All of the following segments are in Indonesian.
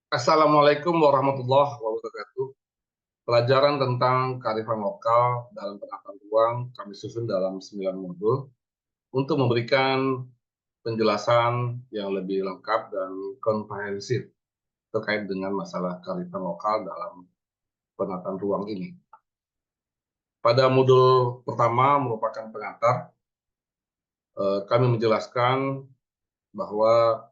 Assalamualaikum warahmatullahi wabarakatuh. Pelajaran tentang kearifan lokal dalam penataan ruang kami susun dalam 9 modul untuk memberikan penjelasan yang lebih lengkap dan komprehensif terkait dengan masalah kearifan lokal dalam penataan ruang ini. Pada modul pertama merupakan pengantar, kami menjelaskan bahwa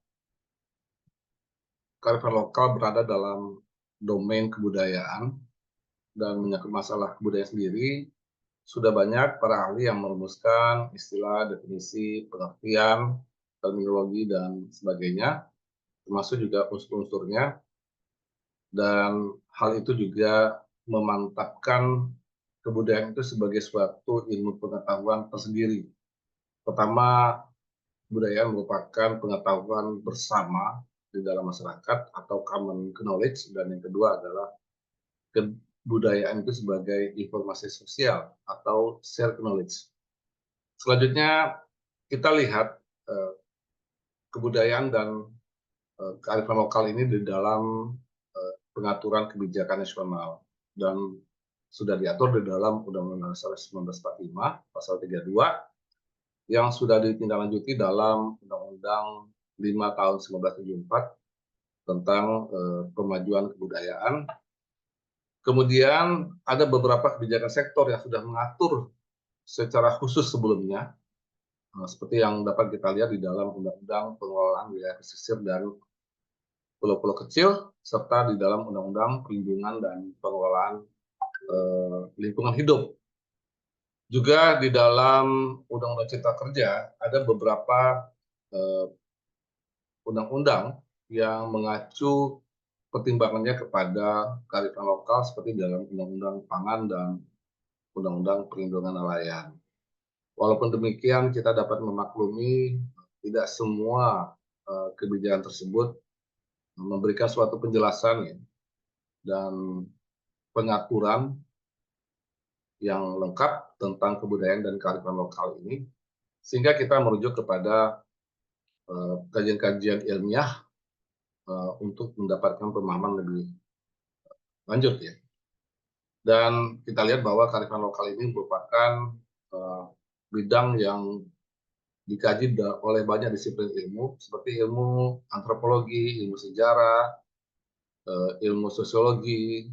kearifan lokal berada dalam domain kebudayaan dan menyangkut masalah kebudayaan sendiri. Sudah banyak para ahli yang merumuskan istilah, definisi, pengertian, terminologi, dan sebagainya, termasuk juga unsur-unsurnya, dan hal itu juga memantapkan kebudayaan itu sebagai suatu ilmu pengetahuan tersendiri. Pertama, kebudayaan merupakan pengetahuan bersama di dalam masyarakat atau common knowledge, dan yang kedua adalah kebudayaan itu sebagai informasi sosial atau shared knowledge. Selanjutnya kita lihat kebudayaan dan kearifan lokal ini di dalam pengaturan kebijakan nasional dan sudah diatur di dalam Undang-Undang Dasar 1945 pasal 32 yang sudah ditindaklanjuti dalam Undang-Undang 5 tahun 1974 tentang pemajuan kebudayaan. Kemudian ada beberapa kebijakan sektor yang sudah mengatur secara khusus sebelumnya, seperti yang dapat kita lihat di dalam Undang-Undang Pengelolaan Wilayah Pesisir dan Pulau-Pulau Kecil, serta di dalam Undang-Undang Perlindungan dan Pengelolaan Lingkungan Hidup. Juga di dalam Undang-Undang Cipta Kerja ada beberapa undang-undang yang mengacu pertimbangannya kepada kearifan lokal seperti dalam Undang-Undang Pangan dan Undang-Undang Perlindungan Nelayan. Walaupun demikian, kita dapat memaklumi tidak semua kebijakan tersebut memberikan suatu penjelasan ya, dan pengaturan yang lengkap tentang kebudayaan dan kearifan lokal ini, sehingga kita merujuk kepada kajian-kajian ilmiah untuk mendapatkan pemahaman lebih lanjut ya. Dan kita lihat bahwa kearifan lokal ini merupakan bidang yang dikaji oleh banyak disiplin ilmu, seperti ilmu antropologi, ilmu sejarah, ilmu sosiologi,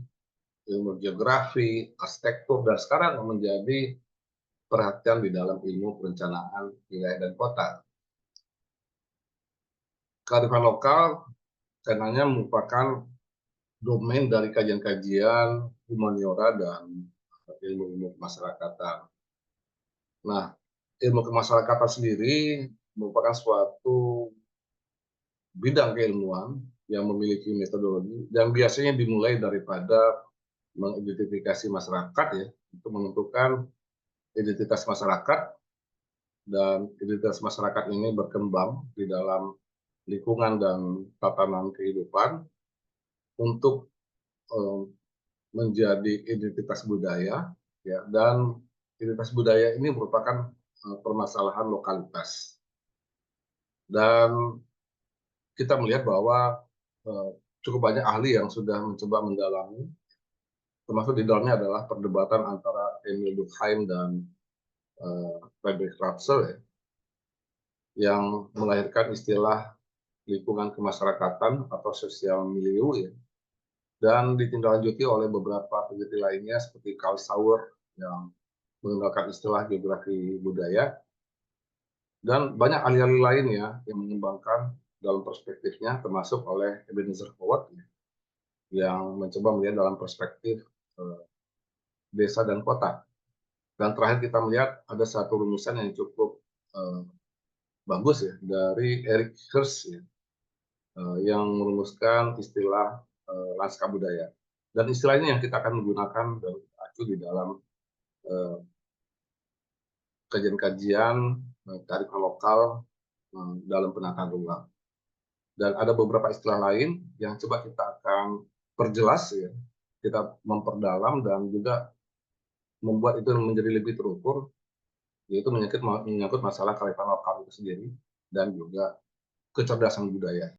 ilmu geografi, arsitektur, dan sekarang menjadi perhatian di dalam ilmu perencanaan wilayah dan kota. Kearifan lokal karena merupakan domain dari kajian-kajian humaniora dan ilmu-ilmu kemasyarakatan. Nah, ilmu kemasyarakatan sendiri merupakan suatu bidang keilmuan yang memiliki metodologi dan biasanya dimulai daripada mengidentifikasi masyarakat ya, untuk menentukan identitas masyarakat, dan identitas masyarakat ini berkembang di dalam lingkungan dan tatanan kehidupan untuk menjadi identitas budaya ya, dan identitas budaya ini merupakan permasalahan lokalitas. Dan kita melihat bahwa cukup banyak ahli yang sudah mencoba mendalami, termasuk di dalamnya adalah perdebatan antara Emil Durkheim dan Frederick Russell ya, yang melahirkan istilah lingkungan kemasyarakatan atau sosial milieu ya, dan ditindaklanjuti oleh beberapa peneliti lainnya seperti Karl Sauer yang menggunakan istilah geografi budaya, dan banyak ahli-ahli lainnya yang mengembangkan dalam perspektifnya, termasuk oleh Ebenezer Howard ya, yang mencoba melihat dalam perspektif desa dan kota. Dan terakhir kita melihat ada satu rumusan yang cukup bagus ya dari Eric Hirsch ya, yang merumuskan istilah lanskap budaya. Dan istilah ini yang kita akan menggunakan dan acu di dalam kajian-kajian kearifan lokal dalam penataan ruang. Dan ada beberapa istilah lain yang coba kita akan perjelas ya, kita memperdalam dan juga membuat itu menjadi lebih terukur, yaitu menyangkut masalah kearifan lokal itu sendiri dan juga kecerdasan budaya.